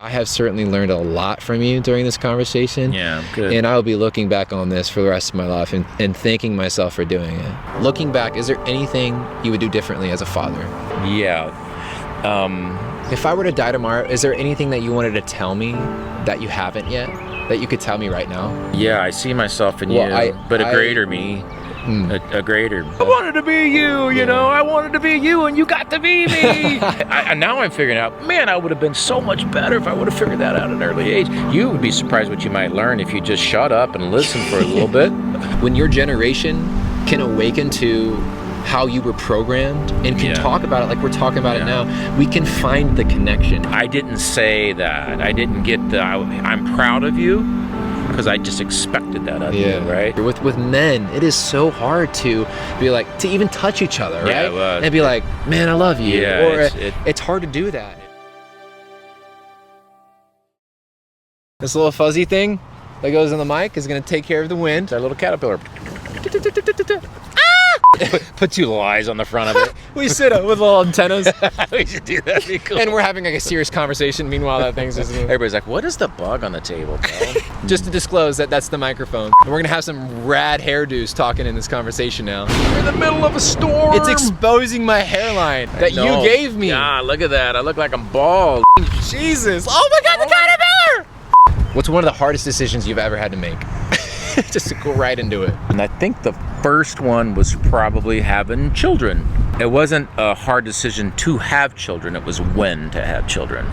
I have certainly learned a lot from you during this conversation. Yeah, good. And I'll be looking back on this for the rest of my life and thanking myself for doing it. Looking back, is there anything you would do differently as a father? Yeah. If I were to die tomorrow, is there anything that you wanted to tell me that you haven't yet, that you could tell me right now? Yeah, I see myself in you, but a greater me. A greater. I wanted to be you, you know. I wanted to be you, and you got to be me. Now I'm figuring out, man, I would have been so much better if I would have figured that out at an early age. You would be surprised what you might learn if you just shut up and listen for a little bit. When your generation can awaken to how you were programmed and can talk about it like we're talking about it now, we can find the connection. I didn't say that. I didn't get I'm proud of you, because I just expected that of you, right? With men, it is so hard to be like, to even touch each other, right? And be like, man, I love you. Or it's hard to do that. This little fuzzy thing that goes in the mic is gonna take care of the wind. It's our little caterpillar. Put two little eyes on the front of it. We sit up with little antennas. We should do that. That'd be cool. And we're having like a serious conversation. Meanwhile, that thing's just... Everybody's like, what is the bug on the table, bro? Just to disclose that that's the microphone. And we're gonna have some rad hairdos talking in this conversation now. We're in the middle of a storm. It's exposing my hairline that you gave me. Ah, look at that. I look like I'm bald. Jesus. Oh my God, the caterpillar! What's one of the hardest decisions you've ever had to make? Just to go right into it. And I think the first one was probably having children. It wasn't a hard decision to have children, it was when to have children.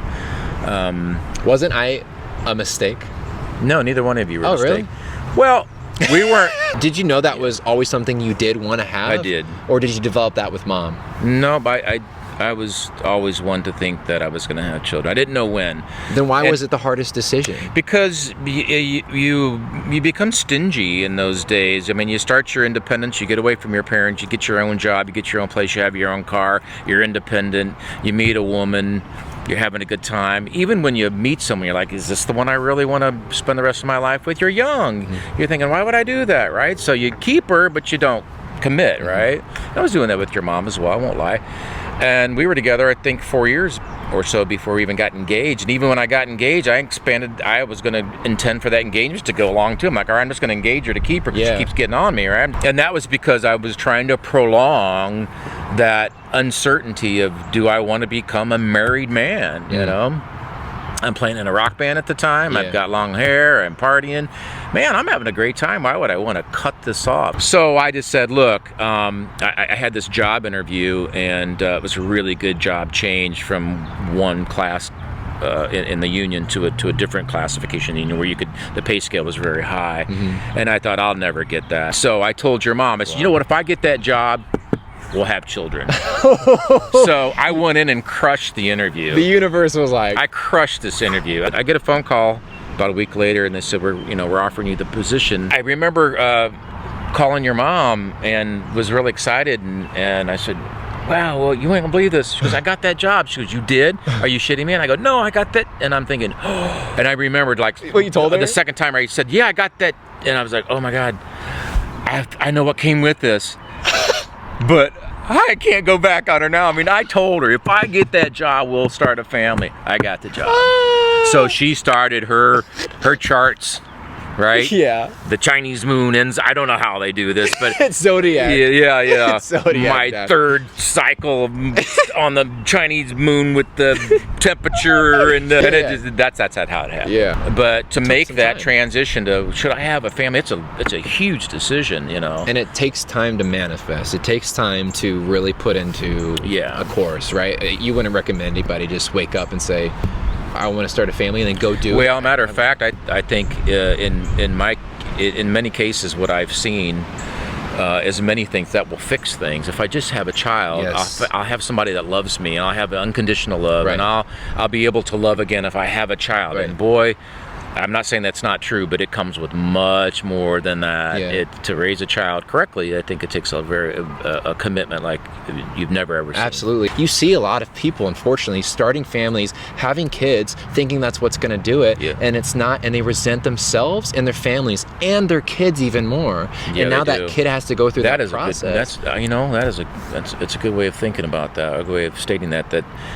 Wasn't I a mistake? No, neither one of you were a mistake. Really? Well, we weren't. Did you know that was always something you did want to have? I did. Or did you develop that with mom? No, but I was always one to think that I was going to have children. I didn't know when. Then why was it the hardest decision? Because you become stingy in those days. I mean, you start your independence, you get away from your parents, you get your own job, you get your own place, you have your own car, you're independent, you meet a woman, you're having a good time. Even when you meet someone, you're like, is this the one I really want to spend the rest of my life with? You're young. Mm-hmm. You're thinking, why would I do that, right? So you keep her, but you don't commit, right? I was doing that with your mom as well, I won't lie. And we were together, I think, 4 years or so before we even got engaged. And even when I got engaged, I was going to intend for that engagement to go along too. I'm like, all right, I'm just going to engage her to keep her because she keeps getting on me, right? And that was because I was trying to prolong that uncertainty of, do I want to become a married man, you know? I'm playing in a rock band at the time. I've got long hair. I'm partying. Man, I'm having a great time. Why would I want to cut this off? So I just said, look, I had this job interview, and it was a really good job change from one class in the union to a different classification union where the pay scale was very high. Mm-hmm. And I thought, I'll never get that. So I told your mom, I said, you know what, if I get that job, we'll have children. So I went in and crushed the interview. The universe was like... I crushed this interview. I get a phone call about a week later, and they said, we're offering you the position. I remember calling your mom and was really excited, and I said, wow, well, you ain't gonna believe this. She goes, I got that job. She goes, you did? Are you shitting me? And I go, no, I got that. And I'm thinking, oh. And I remembered, like, what you told her? The second time I said, yeah, I got that. And I was like, oh my God, I know what came with this. But I can't go back on her now. I mean, I told her, if I get that job, we'll start a family. I got the job. So she started her charts, right? Yeah. The Chinese moon ends. I don't know how they do this, but it's zodiac. Yeah. It's zodiac. My third cycle on the Chinese moon with the temperature and that's how it happened. Yeah. But to make that transition to, should I have a family? It's a huge decision, you know. And it takes time to manifest. It takes time to really put into a course, right? You wouldn't recommend anybody just wake up and say, I want to start a family, and then go do it. Well, matter of fact, I think in many cases, what I've seen is many things that will fix things. If I just have a child, I'll have somebody that loves me, and I'll have unconditional love, and I'll be able to love again if I have a child. And boy, I'm not saying that's not true, but it comes with much more than that. Yeah. To raise a child correctly, I think it takes a commitment like you've never ever seen. Absolutely. You see a lot of people, unfortunately, starting families, having kids, thinking that's what's going to do it, and it's not, and they resent themselves and their families and their kids even more. Yeah, and now that kid has to go through that process. It's a good way of thinking about that, a good way of stating that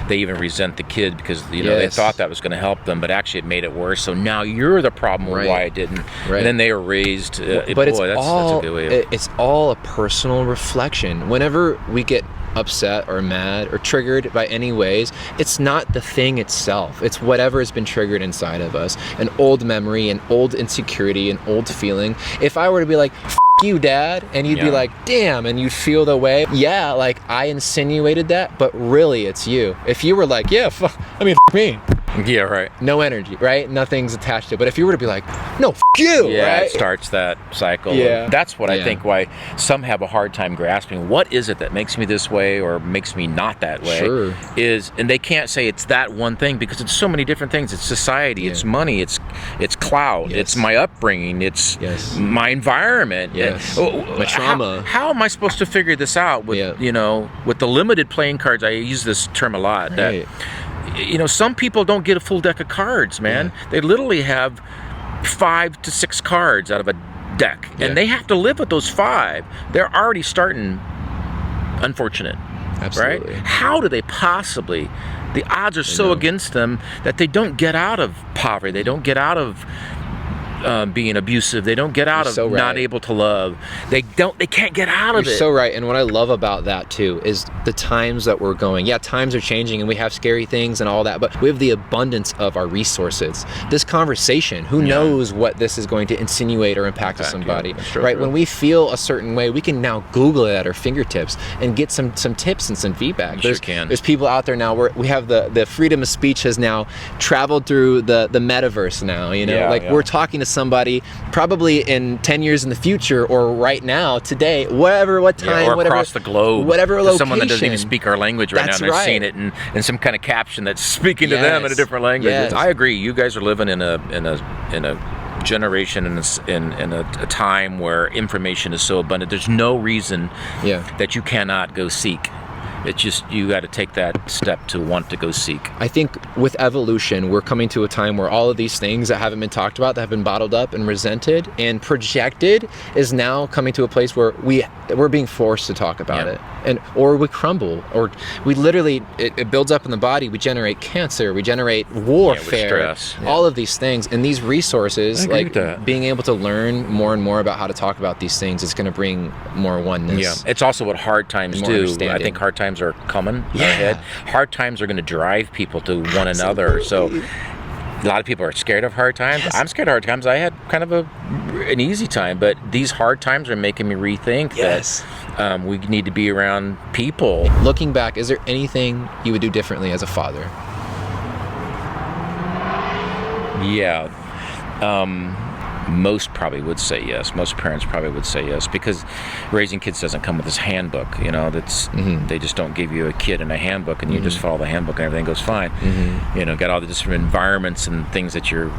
they even resent the kid because they thought that was going to help them, but actually it made it worse. So now you're the problem with why it didn't. And then they were raised. But that's a good way of it's all a personal reflection. Whenever we get upset or mad or triggered by any ways, it's not the thing itself. It's whatever has been triggered inside of us. An old memory, an old insecurity, an old feeling. If I were to be like, F you, Dad, and you'd be like, damn, and you'd feel the way, like I insinuated that, but really it's you. If you were like, yeah, F me. Yeah, right. No energy, right? Nothing's attached to it. But if you were to be like, no, F you, right? It starts that cycle. Yeah. That's what I think why some have a hard time grasping. What is it that makes me this way or makes me not that way? Sure. And they can't say it's that one thing because it's so many different things. It's society, it's money, it's clout, it's my upbringing, it's my environment. My trauma. How am I supposed to figure this out with, with the limited playing cards? I use this term a lot. That, some people don't get a full deck of cards, man. They literally have 5 to 6 cards out of a deck, and they have to live with those 5. They're already starting unfortunate. Absolutely. Right? How do they possibly? The odds are so against them that they don't get out of poverty. They don't get out of being abusive. They don't get out of not able to love. They can't get out of it. You're so right. And what I love about that too is the times that we're going. Yeah, times are changing and we have scary things and all that, but we have the abundance of our resources. This conversation, who knows what this is going to insinuate or impact to somebody, right? True. When we feel a certain way, we can now Google it at our fingertips and get some tips and some feedback. There's people out there now where we have the freedom of speech has now traveled through the metaverse now, we're talking to somebody probably in 10 years in the future or right now, today, what time, or whatever, across the globe, whatever location. Someone that doesn't even speak our language right now, and they're seeing it in some kind of caption that's speaking to them in a different language. I agree. You guys are living in a generation in a time where information is so abundant. There's no reason that you cannot go seek. It's just you got to take that step to want to go seek. I think with evolution, we're coming to a time where all of these things that haven't been talked about, that have been bottled up and resented and projected, is now coming to a place where we're being forced to talk about it, or we crumble, or we literally it builds up in the body. We generate cancer, we generate warfare, all of these things, and these resources, like being able to learn more and more about how to talk about these things, is going to bring more oneness. Yeah, it's also what hard times do. I think hard times are coming ahead. Hard times are going to drive people to one another. So a lot of people are scared of hard times. I'm scared of hard times. I had kind of an easy time, but these hard times are making me rethink that we need to be around people. Looking back, is there anything you would do differently as a father? Most probably would say yes. Most parents probably would say yes, because raising kids doesn't come with this handbook. They just don't give you a kid and a handbook, and you just follow the handbook and everything goes fine. Got all the different environments and things that you're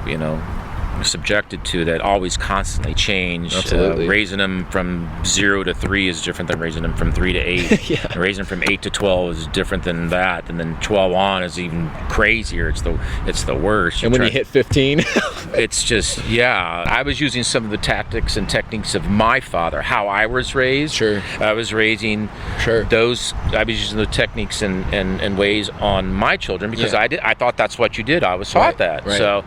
subjected to that always constantly change. Raising them from 0 to 3 is different than raising them from 3 to 8. And raising them from 8 to 12 is different than that, and then 12 on is even crazier. It's the worst. And when you hit 15, it's just I was using some of the tactics and techniques of my father, how I was raised. I was raising those. I was using the techniques and ways on my children because I thought that's what you did. I was taught that. So,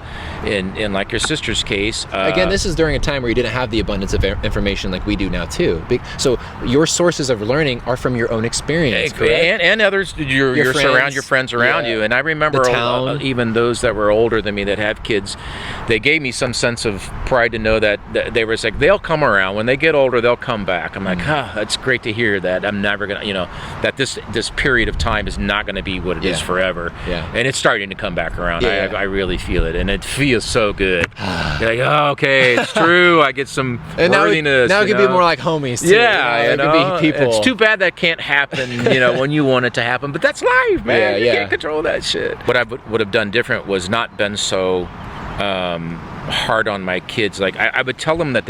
in like your sister's case, again, this is during a time where you didn't have the abundance of information like we do now too. So your sources of learning are from your own experience, and others, your friends around you. And I remember even those that were older than me that have kids, they gave me some sense of pride to know that they were like, they'll come around when they get older, they'll come back. I'm like, that's great to hear that. I'm never gonna, that this period of time is not going to be what it is forever. And it's starting to come back around. I really feel it, and it feels so good. You're like, oh, okay, it's true. I get some worthiness. Now it could be more like homies too. It could be people. It's too bad that can't happen, when you want it to happen. But that's life, man. You can't control that shit. What I would have done different was not been so hard on my kids. Like I would tell them that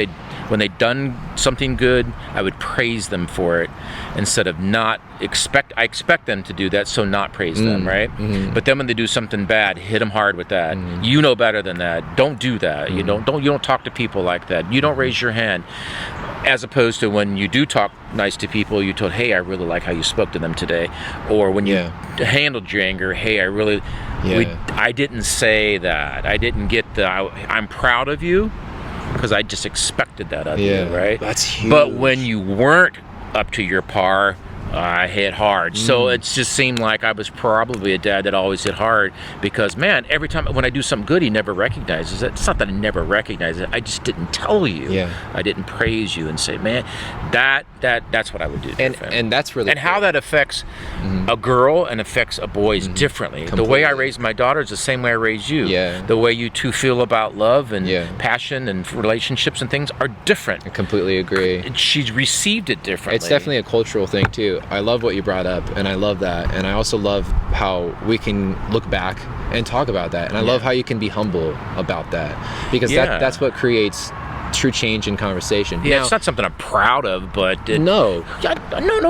when they'd done something good, I would praise them for it instead of not expect. I expect them to do that, so not praise them, right? But then when they do something bad, hit them hard with that. You know better than that. Don't do that. You don't talk to people like that. You don't raise your hand. As opposed to when you do talk nice to people, you told, hey, I really like how you spoke to them today. Or when you handled your anger, hey, I didn't say that. I didn't get I'm proud of you, because I just expected that of you, right? That's huge. But when you weren't up to your par, I hit hard. So it just seemed like I was probably a dad that always hit hard, because, man, every time when I do something good, he never recognizes it. It's not that I never recognize it. I just didn't tell you. Yeah. I didn't praise you and say, man, that's what I would do. And that's really and cool. how that affects a girl and affects a boy is differently. Completely. The way I raised my daughter is the same way I raised you. Yeah. The way you two feel about love and passion and relationships and things are different. I completely agree. She's received it differently. It's definitely a cultural thing too. I love what you brought up, and I love that, and I also love how we can look back and talk about that, and I love how you can be humble about that, because that's what creates true change in conversation. Yeah, now, it's not something I'm proud of, but no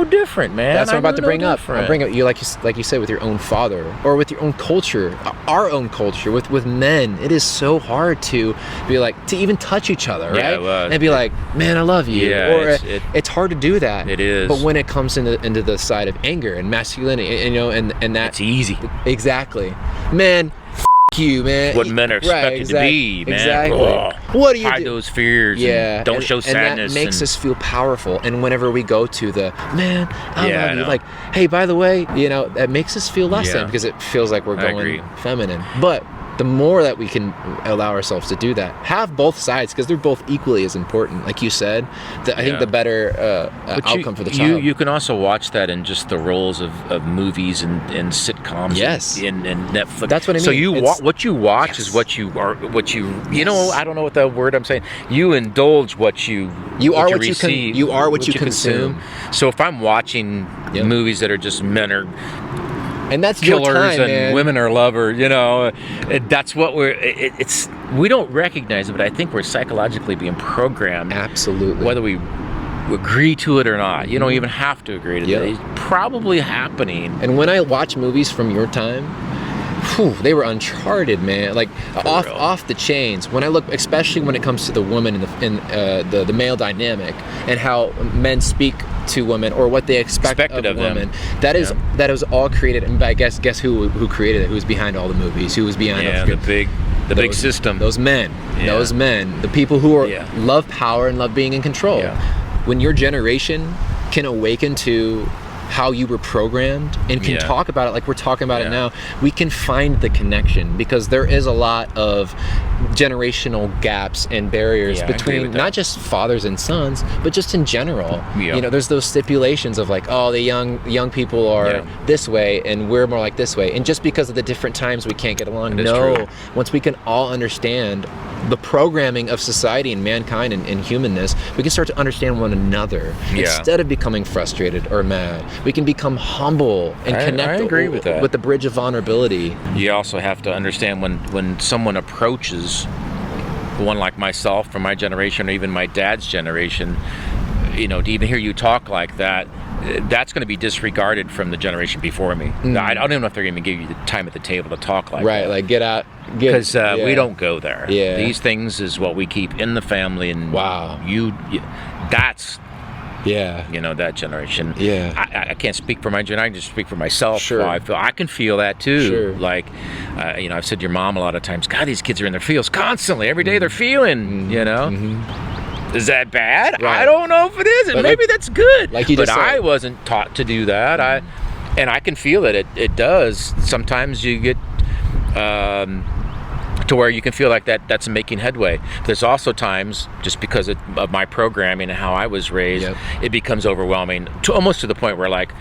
different, man. That's what I'm about to bring up. Different. I'll bring up you like you said, with your own father or with your own culture, our own culture with men. It is so hard to be like, to even touch each other, right? And be like, man, I love you. Yeah, or it's hard to do that. It is. But when it comes into the side of anger and masculinity, and that, it's easy. Exactly, man. You, man. What men are expected to be, man. Exactly. Ugh. What do you hide do? those fears. And don't show sadness. And that makes us feel powerful. And whenever we go to the man, I love you. know. Like, hey, by the way, that makes us feel less than, because it feels like we're going feminine. But the more that we can allow ourselves to do that, have both sides, because they're both equally as important. Like you said, I think the better outcome for the child. You can also watch that in just the roles of movies and sitcoms. Yes. And Netflix. That's what I mean. So what you watch is what you are. I don't know what the word I'm saying. You indulge what you receive. You are what you consume. So if I'm watching movies that are just men are and that's killers your time, and man. women are lovers, that's what we don't recognize it, but I think we're psychologically being programmed. Absolutely. Whether we agree to it or not. You don't even have to agree to it. It's probably happening. And when I watch movies from your time, they were uncharted, man. Like off the chains. When I look, especially when it comes to the woman and the male dynamic, and how men speak to women, or what they expected of women. That was all created. And I guess who created it? Who was behind all the movies? Who was behind the big system? Those men. The people who love power and love being in control. When your generation can awaken to how you were programmed and can talk about it like we're talking about it now, we can find the connection, because there is a lot of generational gaps and barriers between not just fathers and sons, but just in general. There's those stipulations of like, oh, the young people are this way and we're more like this way, and just because of the different times we can't get along. No, once we can all understand the programming of society and mankind and humanness, we can start to understand one another. Instead of becoming frustrated or mad, we can become humble and connect. I agree with that. With the bridge of vulnerability. You also have to understand when someone approaches one like myself from my generation, or even my dad's generation, to even hear you talk like that, that's going to be disregarded from the generation before me. I don't even know if they're going to give you the time at the table to talk like that. Right, like get out. Because we don't go there. Yeah. These things is what we keep in the family, and that's that generation. I can't speak for my generation. I can just speak for myself. Sure. How I feel. I can feel that too. Sure. Like, I've said to your mom a lot of times, God, these kids are in their feels constantly. Every day they're feeling, Is that bad? Right. I don't know if it is. And maybe that's good. Like you just said. I wasn't taught to do that. And I can feel that it does. Sometimes you get to where you can feel like that's making headway. There's also times, just because of my programming and how I was raised, it becomes overwhelming, almost to the point where like,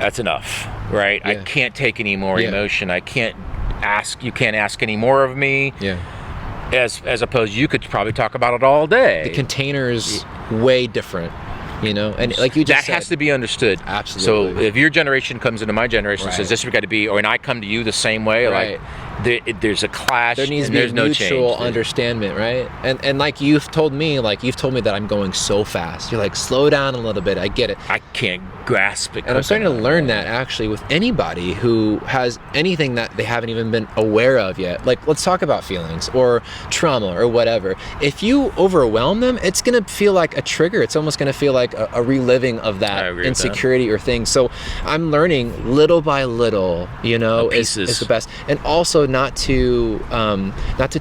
that's enough, right? I can't take any more emotion. You can't ask any more of me. As opposed, you could probably talk about it all day. The container's way different. And like you just said, has to be understood. Absolutely. So if your generation comes into my generation and says this is got to be, or and I come to you the same way, right. like there's a clash. There needs to and be there's no mutual change. understanding, right? And like you've told me that I'm going so fast. You're like, slow down a little bit. I get it. I can't grasp it. And I'm starting to learn that actually with anybody who has anything that they haven't even been aware of yet. Like, let's talk about feelings or trauma or whatever. If you overwhelm them, it's going to feel like a trigger. It's almost going to feel like a reliving of that insecurity or thing. So I'm learning little by little, you know, is the best. And also not to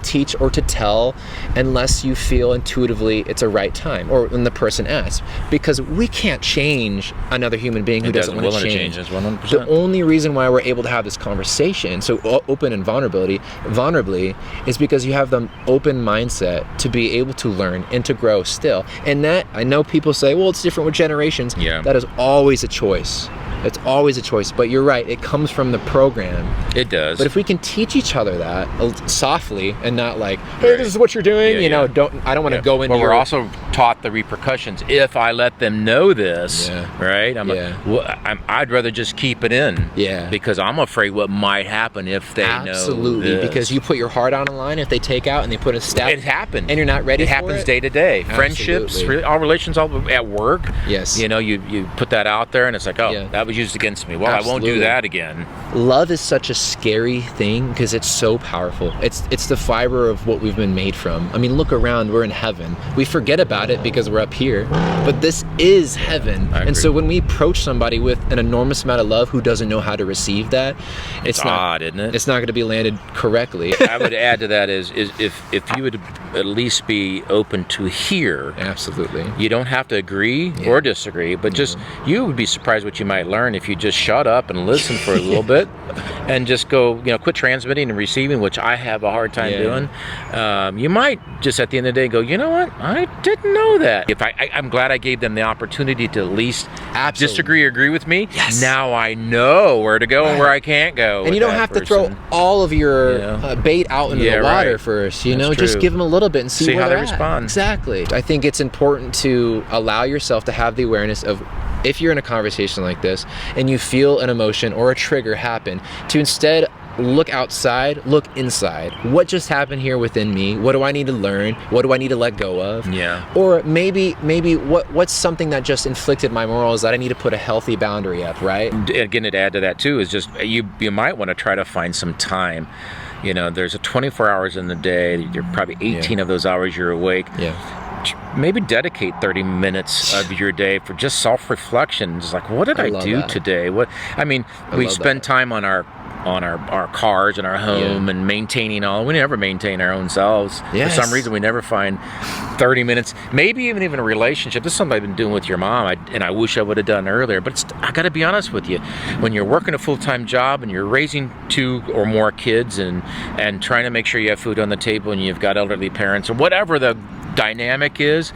teach or to tell unless you feel intuitively it's a right time or when the person asks, because we can't change another human being who doesn't want to change. 100%. The only reason why we're able to have this conversation so open and vulnerably is because you have the open mindset to be able to learn and to grow still. And that, I know people say, well, it's different with generations. Yeah. That is always a choice. It's always a choice, but you're right. It comes from the program. It does. But if we can teach each other that softly and not like, hey, this is what you're doing, I don't want to go into. But we're also taught the repercussions. If I let them know this, right? I'd rather just keep it in. Yeah. Because I'm afraid what might happen if they know. Absolutely. Because you put your heart on the line if they take out and they put a step. It happens. And you're not ready for it. It happens day to day. Friendships, all relations, all at work. Yes. You know, you put that out there and it's like, that was used against me. Well, Absolutely. I won't do that again. Love is such a scary thing because it's so powerful. It's the fiber of what we've been made from. I mean, look around, we're in heaven. We forget about it because we're up here, but this is heaven. And so when we approach somebody with an enormous amount of love who doesn't know how to receive that, it's not odd, isn't it? It's not going to be landed correctly. I would add to that is if you would at least be open to hear. Absolutely. You don't have to agree or disagree, but just you would be surprised what you might learn if you just shut up and listen for a little bit and just go, quit transmitting and receiving, which I have a hard time doing. You might just at the end of the day go, you know what? I didn't know that. If I'm glad I gave them the opportunity to at least disagree or agree with me. Yes. Now I know where to go and where I can't go. And you don't have to throw all of your bait out into the water first. Just give them a little bit and see where how they respond. Exactly. I think it's important to allow yourself to have the awareness of, if you're in a conversation like this and you feel an emotion or a trigger happen, to instead look outside, look inside. What just happened here within me? What do I need to learn? What do I need to let go of? Yeah. Or maybe what's something that just inflicted my morals that I need to put a healthy boundary up, right? Again, to add to that too is just you might want to try to find some time. There's a 24 hours in the day. You're probably 18 of those hours you're awake. Yeah. Maybe dedicate 30 minutes of your day for just self-reflection. Just like, what did I do today? We spend time on our cars and our home and maintaining all. We never maintain our own selves. Yes. For some reason, we never find 30 minutes, maybe even a relationship. This is something I've been doing with your mom, and I wish I would have done earlier. But I got to be honest with you. When you're working a full-time job and you're raising 2 or more kids and trying to make sure you have food on the table and you've got elderly parents or whatever the dynamic is,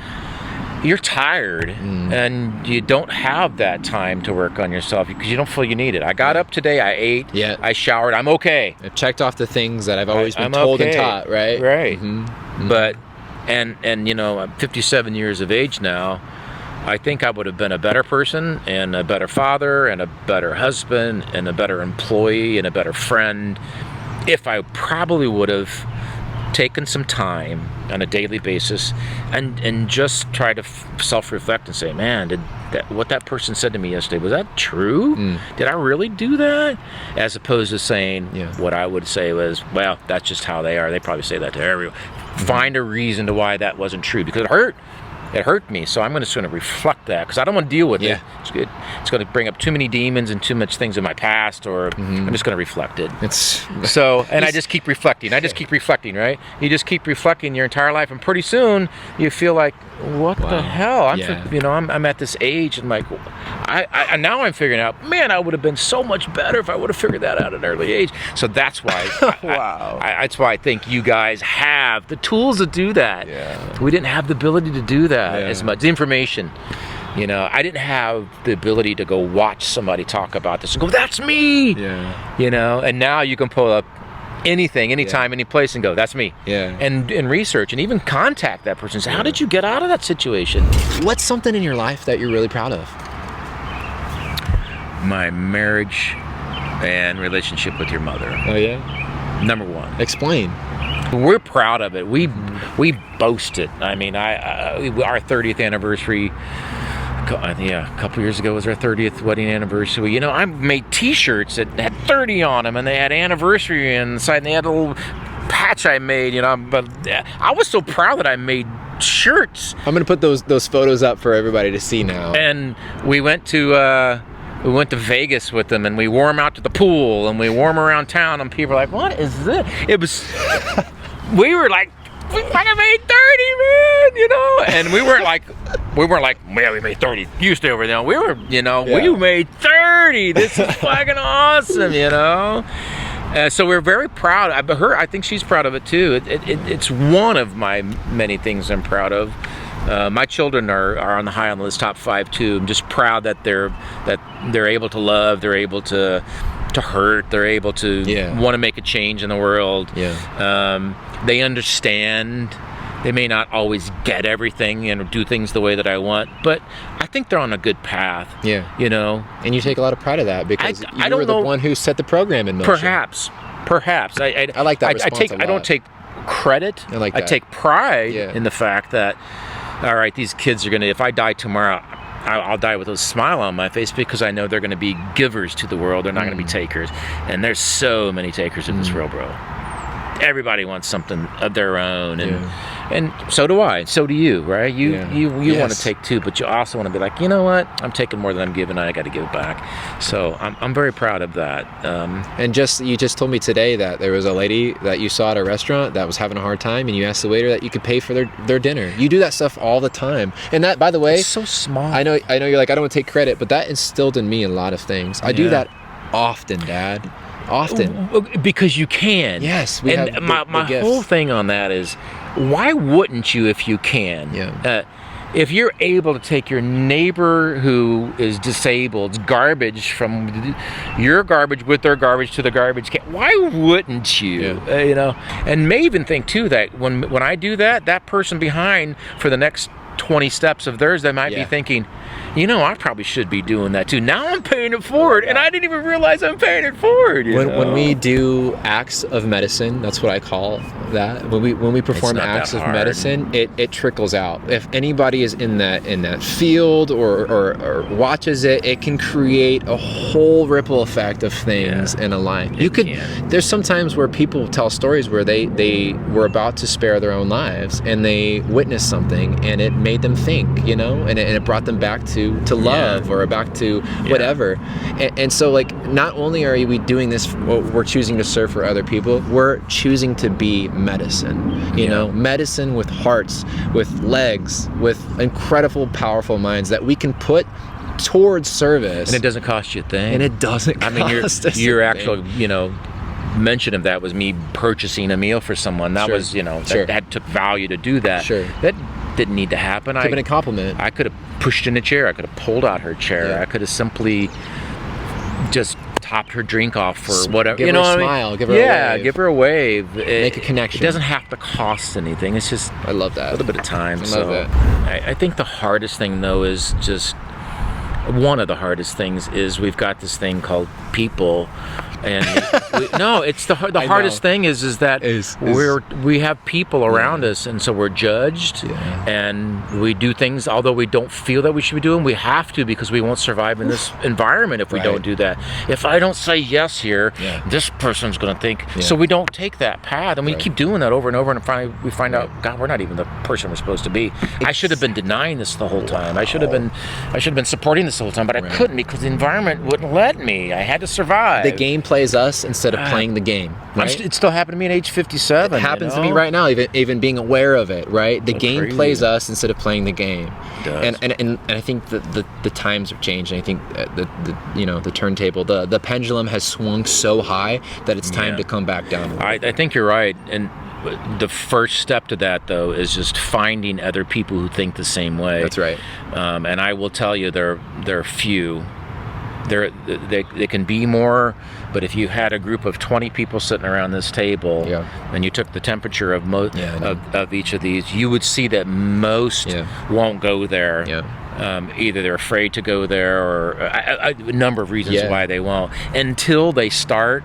you're tired and you don't have that time to work on yourself because you don't feel you need it. I got up today, I ate, I showered, I'm okay. I've checked off the things that I've always been told and taught, right? Right. Mm-hmm. But, and I'm 57 years of age now. I think I would have been a better person and a better father and a better husband and a better employee and a better friend if I probably would have taken some time on a daily basis and just try to self-reflect and say, man, what that person said to me yesterday, was that true? Did I really do that? As opposed to saying what I would say was, well, that's just how they are. They probably say that to everyone. Find a reason to why that wasn't true, because it hurt. It hurt me, so I'm going to sort of reflect that because I don't want to deal with it. It's good. It's going to bring up too many demons and too much things in my past, or I'm just going to reflect it. I just keep reflecting. I just keep reflecting, right? You just keep reflecting your entire life, and pretty soon you feel like, what the hell? I'm at this age, and like, now I'm figuring out, man, I would have been so much better if I would have figured that out at an early age. So that's why. That's why I think you guys have the tools to do that. Yeah. We didn't have the ability to do that as much. The information. I didn't have the ability to go watch somebody talk about this and go, that's me. Yeah. And now you can pull up anything, anytime, any place, and go, that's me. Yeah. And research and even contact that person and say, how did you get out of that situation? What's something in your life that you're really proud of? My marriage and relationship with your mother. Oh yeah? Number one. Explain. We're proud of it. We boast it. I mean, our 30th anniversary, a couple years ago was our 30th wedding anniversary. You know, I made T-shirts that had 30 on them, and they had anniversary inside, and they had a little patch I made. You know, but I was so proud that I made shirts. I'm gonna put those photos up for everybody to see now. And we went to Vegas with them, and we wore them out to the pool, and we wore them around town, and people were like, "What is this?" It was, we were like, "We fucking made 30, man," you know. And we weren't like, "Man, we made 30. You stay over there." We were, you know, we made 30. This is fucking awesome, you know. So we're very proud. I think she's proud of it too. It's one of my many things I'm proud of. My children are on the high on the list, top 5 too. I'm just proud that they're able to love, they're able to hurt, they're able to want to make a change in the world. They understand. They may not always get everything and do things the way that I want, but I think they're on a good path. You know. And you take a lot of pride of that because I you were the one who set the program in motion. Perhaps. I like that response a lot. I don't take credit. I like that. I take pride in the fact that, all right, these kids are gonna. If I die tomorrow, I'll die with a smile on my face because I know they're gonna be givers to the world. They're not gonna be takers. And there's so many takers in this world, bro. Everybody wants something of their own, and so do I, and so do you, right? You want to take too, but you also want to be like, you know what? I'm taking more than I'm giving. I got to give it back. So I'm very proud of that. And you just told me today that there was a lady that you saw at a restaurant that was having a hard time, and you asked the waiter that you could pay for their dinner. You do that stuff all the time, and that, by the way, it's so small. I know. You're like, I don't want to take credit, but that instilled in me a lot of things. I do that often, Dad. Often. Because you can. Yes. My whole thing on that is, why wouldn't you if you can? If you're able to take your neighbor who is disabled's garbage from your garbage with their garbage to the garbage can, why wouldn't you? You know, and may even think too that when I do that, that person behind for the next 20 steps of theirs, they might be thinking, you know, I probably should be doing that too. Now I'm paying it forward, and I didn't even realize I'm paying it forward. When we do acts of medicine, that's what I call that. When we perform acts of medicine, it trickles out. If anybody is in that field or watches it, it can create a whole ripple effect of things in a life. There's sometimes where people tell stories where they were about to spare their own lives, and they witnessed something, and it made them think, you know, and it brought them back to love or back to whatever. And so, like, not only are we doing this, we're choosing to serve for other people, we're choosing to be medicine, you know, medicine with hearts, with legs, with incredible, powerful minds that we can put towards service. And it doesn't cost you a thing. And it doesn't cost your actual, you know, mention of that was me purchasing a meal for someone. That was, you know, that took value to do that. That didn't need to happen. Give it a compliment. I could have pushed in a chair. I could have pulled out her chair. I could have simply just topped her drink off for whatever. Give her a smile. Give her a wave. Give her a wave. Make a connection. It doesn't have to cost anything. It's just I love that. A little bit of time. I love that. I think the hardest thing though is just one of the hardest things is we've got this thing called people. And it's the hardest thing is that we have people around us, and so we're judged, and we do things although we don't feel that we should be doing. We have to, because we won't survive in this environment if we don't do that. If I don't say yes here, this person's going to think. So we don't take that path, and we keep doing that over and over, and finally we find out, God, we're not even the person we're supposed to be. I should have been denying this the whole time. I should have been supporting this the whole time, but I couldn't because the environment wouldn't let me. I had to survive. The game plays us instead of playing the game, right? It still happened to me at age 57. It happens to me right now, even being aware of it, right? The game plays us instead of playing the game. It does. And I think the times have changed, and I think the turntable, the pendulum has swung so high that it's time to come back down. I think you're right, and the first step to that though is just finding other people who think the same way. That's right. And I will tell you, there are few. They can be more, but if you had a group of 20 people sitting around this table and you took the temperature of of each of these, you would see that most won't go there. Either they're afraid to go there, or a number of reasons why they won't, until they start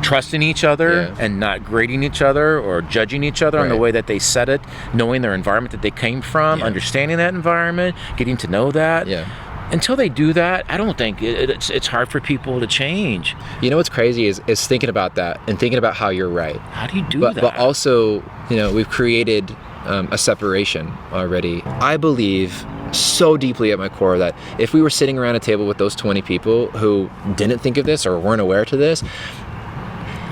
trusting each other Yeah. and not grading each other or judging each other on the Right. way that they said it, knowing their environment that they came from, Yeah. understanding that environment, getting to know that. Yeah. Until they do that, I don't think it's hard for people to change. You know what's crazy is thinking about that and thinking about how you're right. How do you do But that? but also, we've created a separation already. I believe so deeply at my core that if we were sitting around a table with those 20 people who didn't think of this or weren't aware to this,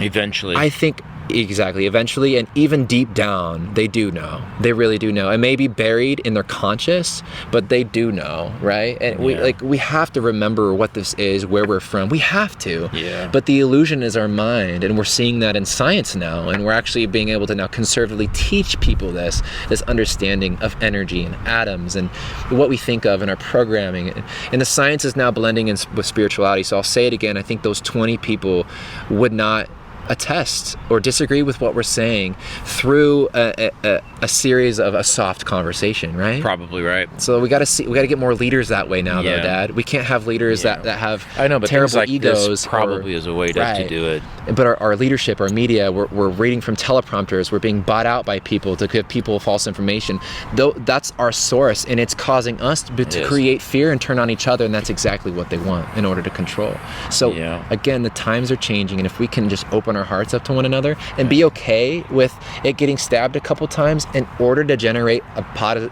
Eventually. I think exactly eventually, and even deep down, they do know. They really do know. It may be buried in their conscious, but they do know, right? And we have to remember what this is, where we're from. We have to. Yeah. But the illusion is our mind, and we're seeing that in science now, and we're actually being able to now conservatively teach people this understanding of energy and atoms and what we think of in our programming. And the science is now blending in with spirituality. So I'll say it again. I think those 20 people would not attest or disagree with what we're saying through a series of a soft conversation, right? Probably right. So we got to get more leaders that way now, though, Dad. We can't have leaders that have I know, but terrible things like egos. this probably is a way to do it. But our leadership, our media, we're reading from teleprompters. We're being bought out by people to give people false information. Though that's our source, and it's causing us to create fear and turn on each other, and that's exactly what they want in order to control. So again, the times are changing, and if we can just open our hearts up to one another and be okay with it getting stabbed a couple times in order to generate a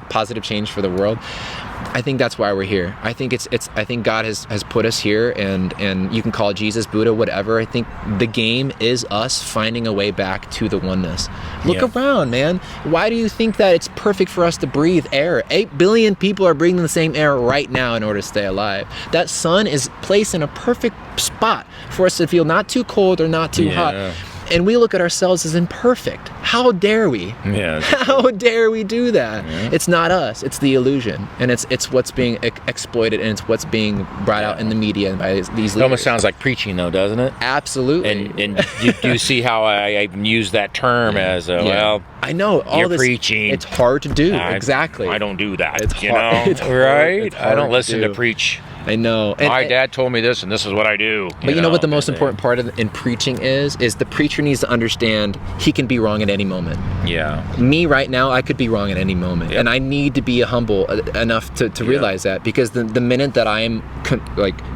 positive change for the world, I think that's why we're here. I think I think God has put us here, and you can call it Jesus, Buddha, whatever. I think the game is us finding a way back to the oneness. Look around, man. Why do you think that it's perfect for us to breathe air? 8 billion people are breathing the same air right now in order to stay alive. That sun is placed in a perfect spot for us to feel not too cold or not too hot. And we look at ourselves as imperfect. How dare we? Yeah. How dare we do that? Yeah. It's not us. It's the illusion, and it's what's being exploited, and it's what's being brought out in the media by these leaders. It almost sounds like preaching, though, doesn't it? Absolutely. And you see how I use that term as well. I know all you're this. Preaching. It's hard to do. Exactly. I don't do that. It's hard. It's hard. Right? It's hard I don't listen to to preach. I know. My dad told me this, and this is what I do. But you know what the most important part in preaching is the preacher needs to understand he can be wrong at any moment. Yeah. Me right now, I could be wrong at any moment, and I need to be humble enough to realize that, because the minute that I am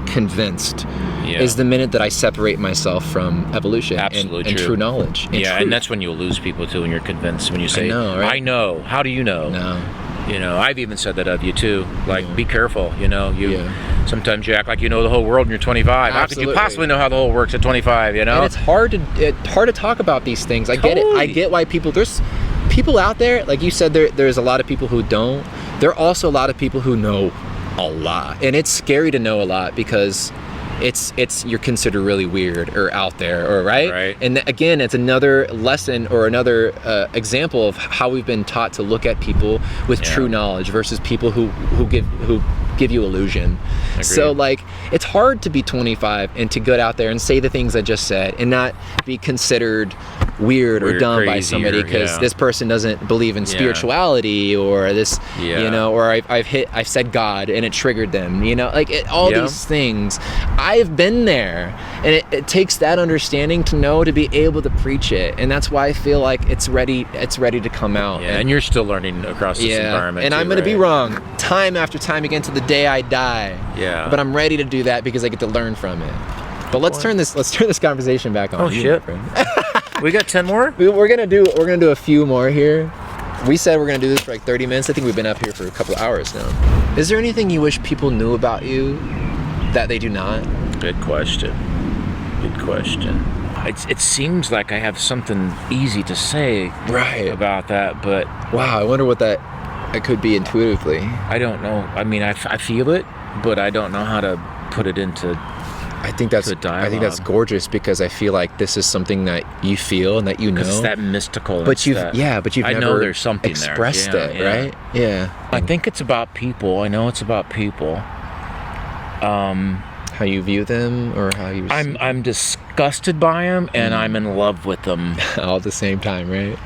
convinced is the minute that I separate myself from evolution and true knowledge. And truth. And that's when you'll lose people too, when you're convinced. When you say, I know. How do you know? No. I've even said that of you too. Be careful. Sometimes you act like you know the whole world and you're 25. Absolutely. How could you possibly know how the whole works at 25? And it's hard to talk about these things. I get it. I get why there's people out there, like you said, there's a lot of people who don't. There are also a lot of people who know a lot, and it's scary to know a lot, because you're considered really weird or out there, or right? And again, it's another lesson or another example of how we've been taught to look at people with true knowledge versus people who give you illusion. Agreed. So it's hard to be 25 and to get out there and say the things I just said and not be considered weird or dumb by somebody because this person doesn't believe in spirituality or this, or I've said God and it triggered them, these things. I've been there, and it takes that understanding to know to be able to preach it, and that's why I feel like it's ready to come out. And you're still learning across this environment. And I'm going to be wrong time after time again to the day I die. Yeah. But I'm ready to do that because I get to learn from it. But let's turn this conversation back on. Oh shit. We got 10 more? We're gonna do a few more here. We said we're gonna do this for 30 minutes. I think we've been up here for a couple of hours now. Is there anything you wish people knew about you that they do not? Good question. It seems like I have something easy to say about that, but wow, I wonder what that could be intuitively. I don't know. I mean, I feel it, but I don't know how to put it into. I think that's gorgeous, because I feel like this is something that you feel and that you know. It's that mystical. But you've I never know there's something expressed there. it, right? Yeah. I think it's about people. I know it's about people. How you view them, or how you. I'm disgusted by them, and I'm in love with them all at the same time, right?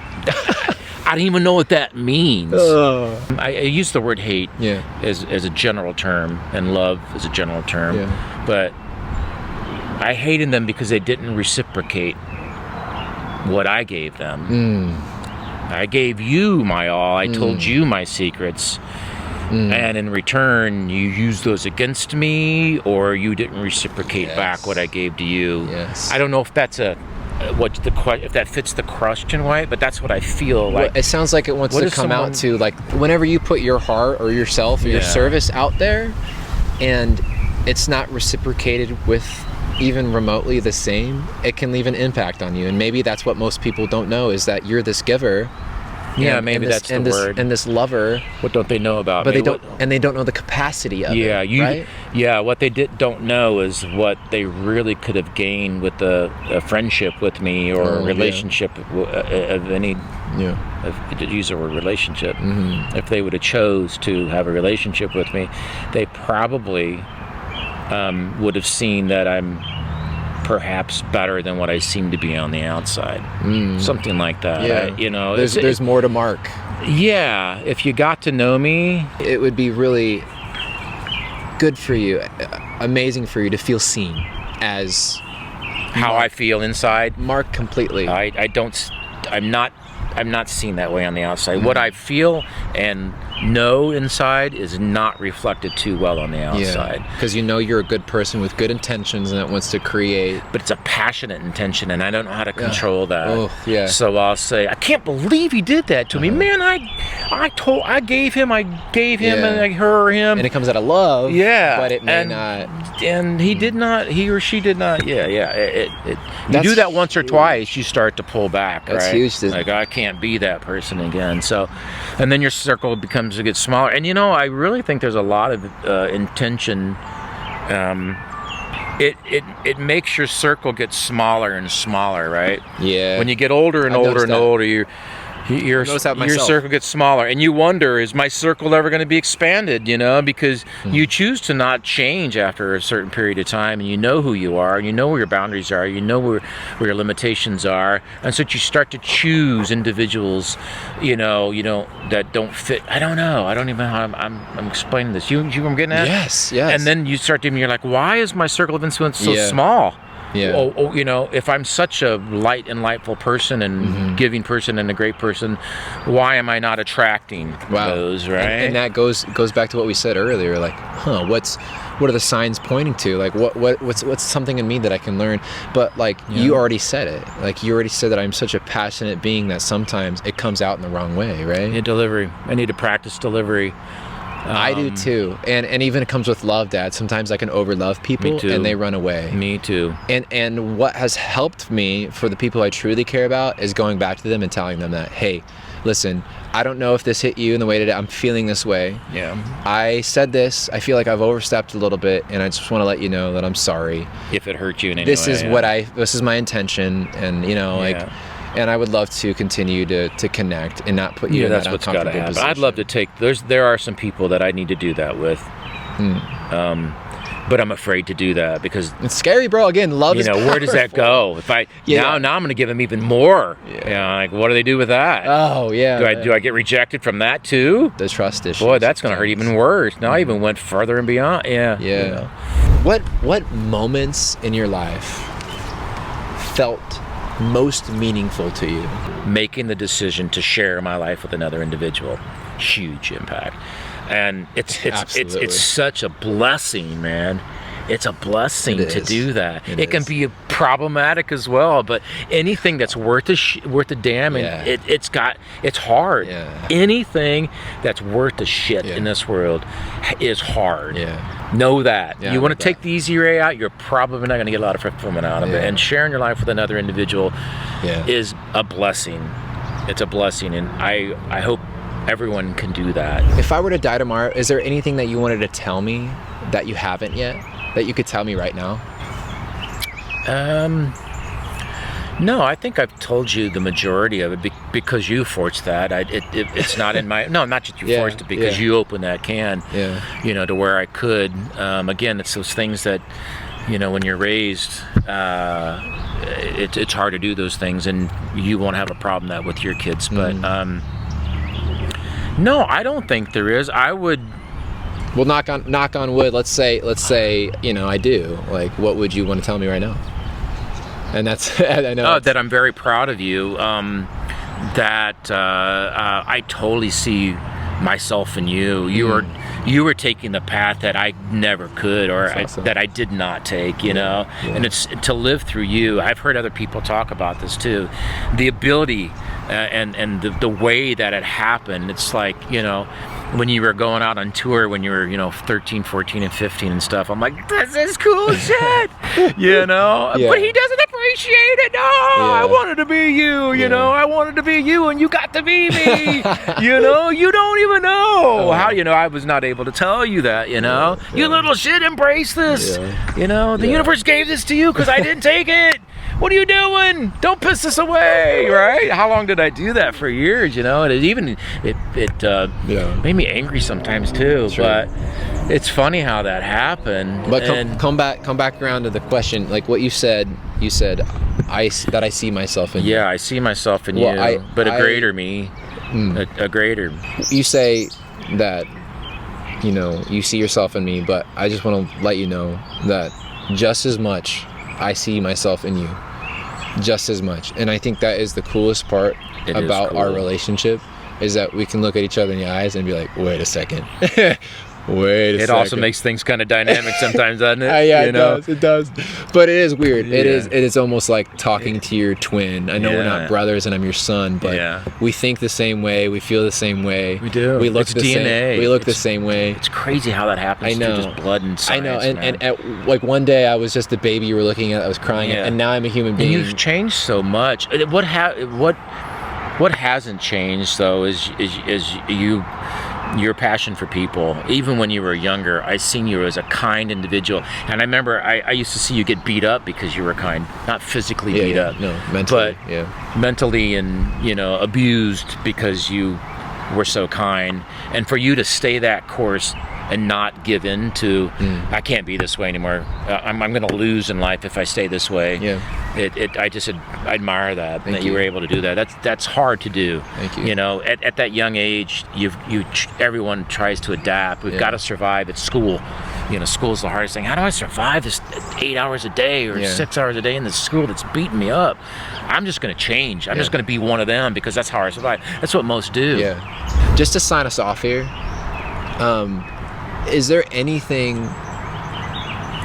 I don't even know what that means. I use the word hate as a general term, and love is a general term. Yeah. But I hated them because they didn't reciprocate what I gave them. I gave you my all. I told you my secrets. And in return, you used those against me, or you didn't reciprocate back what I gave to you. Yes. I don't know if that's if that fits the question right, but that's what I feel like. Well, it sounds like it wants to come out to, like, whenever you put your heart or yourself or your service out there, and it's not reciprocated with even remotely the same, it can leave an impact on you. And maybe that's what most people don't know, is that you're this giver. Maybe that's the word. And this lover. What don't they know about me? They don't know the capacity of it. Right? Yeah, what they don't know is what they really could have gained with a friendship with me, or a relationship of any. To use the word relationship. If they would have chose to have a relationship with me, they probably would have seen that I'm perhaps better than what I seem to be on the outside. Something like that. There's more to Mark. Yeah, if you got to know me, it would be really good for you, amazing for you to feel seen as how I feel inside. Mark completely. I'm not seen that way on the outside. What I feel and know inside is not reflected too well on the outside. Because you're a good person with good intentions and that wants to create. But it's a passionate intention, and I don't know how to control that. Oh, yeah. So I'll say, I can't believe he did that to me. Man, I gave him, and her or him. And it comes out of love. Yeah. But it may not. And he or she did not. Yeah. You do that once or twice, you start to pull back. That's right? huge. Like, I can't be that person again. So, and then your circle becomes to get smaller. And I really think there's a lot of intention. It makes your circle get smaller and smaller, right? Yeah. When you get older and older and older, your circle gets smaller, and you wonder, is my circle ever going to be expanded? Because you choose to not change after a certain period of time, and you know who you are, and you know where your boundaries are, you know where your limitations are, and so you start to choose individuals, that don't fit. I don't know. I don't even know how I'm explaining this. You I'm getting at? Yes. And then you start to, you're like, why is my circle of influence so small? Yeah. If I'm such a light and lightful person and giving person and a great person, why am I not attracting those, right? And that goes back to what we said earlier, like, what are the signs pointing to? Like, what's something in me that I can learn? But like, you already said it. Like, you already said that I'm such a passionate being that sometimes it comes out in the wrong way, right? Yeah, delivery. I need to practice delivery. I do too, and even it comes with love, Dad. Sometimes I can overlove people and they run away. Me too. And what has helped me for the people I truly care about is going back to them and telling them that, hey, listen, I don't know if this hit you in the way that I'm feeling this way. Yeah. I said this. I feel like I've overstepped a little bit, and I just want to let you know that I'm sorry if it hurt you in any this way. This is my intention, and and I would love to continue to connect and not put you in that uncomfortable position. I'd love to take. There are some people that I need to do that with, but I'm afraid to do that because it's scary, bro. Again, love is powerful. Where does that go? If I now I'm going to give them even more. Yeah. Like, what do they do with that? Oh yeah. Do I get rejected from that too? The trust issue. Boy, that's going to hurt even worse. Now I even went further and beyond. Yeah. What moments in your life felt most meaningful to you? Making the decision to share my life with another individual, huge impact, and it's such a blessing, man. It's a blessing to do that. It can be problematic as well, but anything that's worth a damn, and it's hard. Yeah. Anything that's worth a shit in this world is hard. Yeah. Know that. You want to take the easy way out, you're probably not going to get a lot of fulfillment out of it. And sharing your life with another individual is a blessing. It's a blessing, and I hope everyone can do that. If I were to die tomorrow, is there anything that you wanted to tell me that you haven't yet, that you could tell me right now? No, I think I've told you the majority of it because you forced that. It's not in my... No, not that you forced it, because you opened that can, to where I could. Again, it's those things that, when you're raised, it's hard to do those things, and you won't have a problem that with your kids. But no, I don't think there is. I would Well, knock on wood. Let's say, you know, I do. Like, what would you want to tell me right now? And that's, I know. Oh, that I'm very proud of you. That I totally see myself in you. You were taking the path that I never could, or Awesome. that I did not take, you know. Yeah. And it's to live through you. I've heard other people talk about this too. The ability and the way that it happened. It's like, you know, when you were going out on tour when you were, you know, 13, 14, and 15 and stuff. I'm like, this is cool shit, you know. Yeah. But he doesn't appreciate it. No, I wanted to be you, you know. I wanted to be you, and you got to be me. You know, you don't even know how. You know, I was not able to tell you that. You know, you little shit, embrace this. Yeah. You know, the universe gave this to you because I didn't take it. What are you doing? Don't piss this away, right? How long did I do that? For years, you know. And it made me angry sometimes too. Sure. But it's funny how that happened. But come back around to the question, like what you said. You said, I see myself in you. Yeah, I see myself in Well, you, but a greater me, a greater. You say that, you know, you see yourself in me, but I just want to let you know that just as much I see myself in you, just as much. And I think that is the coolest part about our relationship, is that we can look at each other in the eyes and be like, wait a second. It also makes things kind of dynamic sometimes, doesn't it? Yeah, you know? it does. But it is weird. Yeah. It is almost like talking to your twin. I know we're not brothers and I'm your son, but we think the same way, we feel the same way. We do. We look It's the DNA. same. We look the same way. It's crazy how that happens. I know. Through just blood and science. I know. And man. at, like one day I was just a baby you were looking at, I was crying at, and now I'm a human being. And you've changed so much. What hasn't changed though is your passion for people. Even when you were younger, I seen you as a kind individual, and I remember I used to see you get beat up because you were kind, not physically beat up, no, mentally, but mentally, and you know, abused because you were so kind. And for you to stay that course and not give in to, I can't be this way anymore. I'm going to lose in life if I stay this way. I admire that you were able to do that. That's hard to do. Thank you. You know, at that young age, everyone tries to adapt. We've got to survive at school. You know, school's the hardest thing. How do I survive this 8 hours a day or 6 hours a day in this school that's beating me up? I'm just going to change. I'm just going to be one of them because that's how I survive. That's what most do. Yeah. Just to sign us off here, is there anything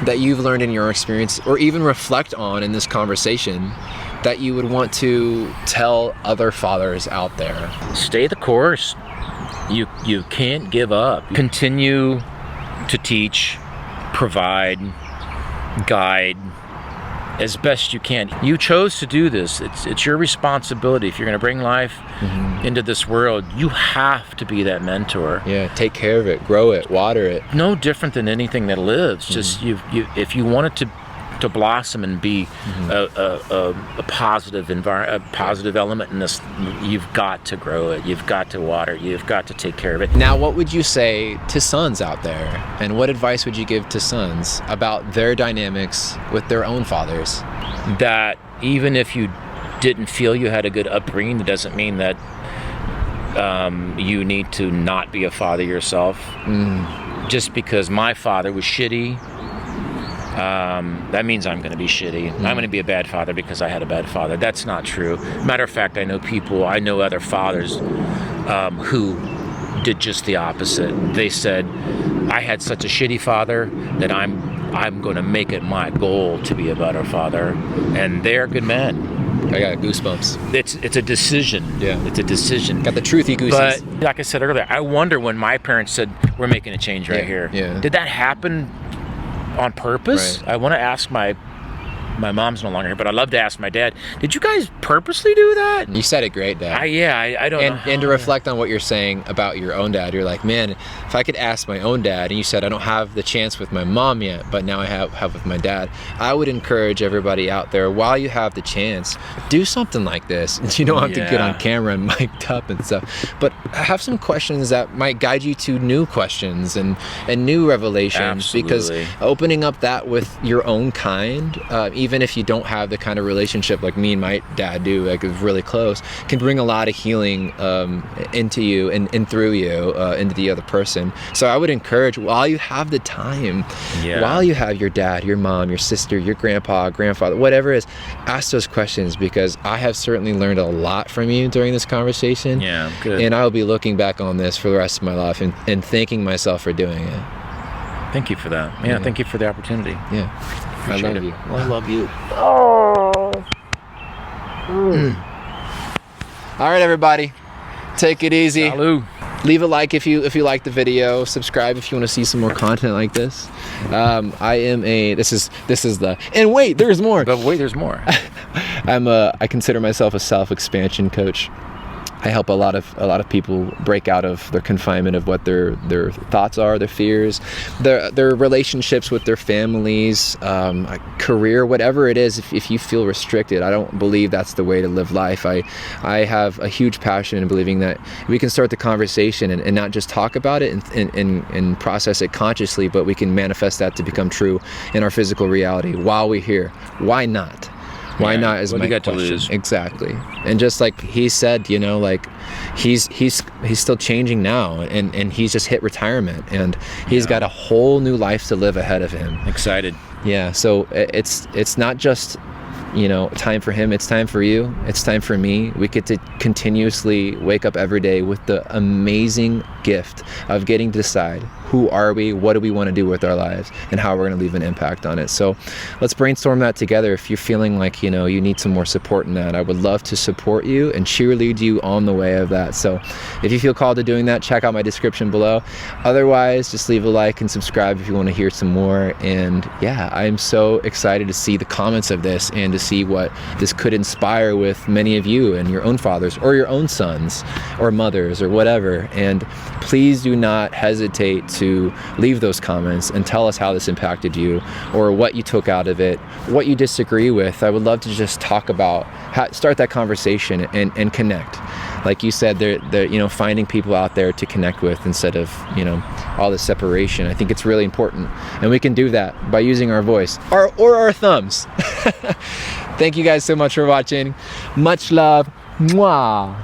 that you've learned in your experience, or even reflect on in this conversation, that you would want to tell other fathers out there? Stay the course. You can't give up. Continue to teach, provide, guide as best you can. You chose to do this. It's your responsibility. If you're going to bring life into this world, you have to be that mentor. Yeah, take care of it, grow it, water it. No different than anything that lives. Just if you want it to blossom and be a positive a positive element in this, you've got to grow it. You've got to water it. You've got to take care of it. Now, what would you say to sons out there, and what advice would you give to sons about their dynamics with their own fathers? That even if you didn't feel you had a good upbringing, that doesn't mean that you need to not be a father yourself. Just because my father was shitty, that means I'm going to be shitty. I'm going to be a bad father because I had a bad father. That's not true. Matter of fact, I know other fathers who did just the opposite. They said, I had such a shitty father that I'm going to make it my goal to be a better father. And they're good men. I got goosebumps. It's a decision. Yeah. It's a decision. Got the truthy goosies. But like I said earlier, I wonder when my parents said, we're making a change right here. Yeah. Did that happen on purpose? Right. I want to ask my mom's no longer here, but I'd love to ask my dad, did you guys purposely do that? You said it great, Dad. I don't know. And to reflect on what you're saying about your own dad, you're like, man, if I could ask my own dad, and you said I don't have the chance with my mom yet, but now I have with my dad, I would encourage everybody out there, while you have the chance, do something like this. You don't have to get on camera and mic'd up and stuff, but have some questions that might guide you to new questions and new revelations. Absolutely. Because opening up that with your own kind, even if you don't have the kind of relationship like me and my dad do, like it's really close, can bring a lot of healing into you and through you into the other person. So I would encourage, while you have the time, while you have your dad, your mom, your sister, your grandpa, grandfather, whatever it is, ask those questions, because I have certainly learned a lot from you during this conversation. Yeah, good. And I'll be looking back on this for the rest of my life and thanking myself for doing it. Thank you for that. Yeah, thank you for the opportunity. Yeah. I love you. I love you. All right, everybody. Take it easy. Salud. Leave a like if you like the video. Subscribe if you want to see some more content like this. This is the, and wait, there's more. But wait, there's more. I consider myself a self-expansion coach. I help a lot of people break out of their confinement of what their thoughts are, their fears, their relationships with their families, career, whatever it is. If you feel restricted, I don't believe that's the way to live life. I have a huge passion in believing that we can start the conversation and not just talk about it and process it consciously, but we can manifest that to become true in our physical reality while we're here. Why not? Why not is my question. Exactly. And just like he said, like he's still changing now, and he's just hit retirement, and he's got a whole new life to live ahead of him. Excited. Yeah. So it's not just time for him, it's time for you, it's time for me. We get to continuously wake up every day with the amazing gift of getting to decide who are we, what do we want to do with our lives, and how we're going to leave an impact on it. So let's brainstorm that together. If you're feeling like you need some more support in that, I would love to support you and cheerlead you on the way of that. So if you feel called to doing that, check out my description below. Otherwise, just leave a like and subscribe if you want to hear some more. And yeah, I'm so excited to see the comments of this and to see what this could inspire with many of you and your own fathers or your own sons or mothers or whatever. And please do not hesitate to leave those comments and tell us how this impacted you or what you took out of it, what you disagree with. I would love to just talk about start that conversation and connect. Like you said, they're finding people out there to connect with instead of all this separation. I think it's really important, and we can do that by using our voice or our thumbs. Thank you guys so much for watching. Much love. Mwah.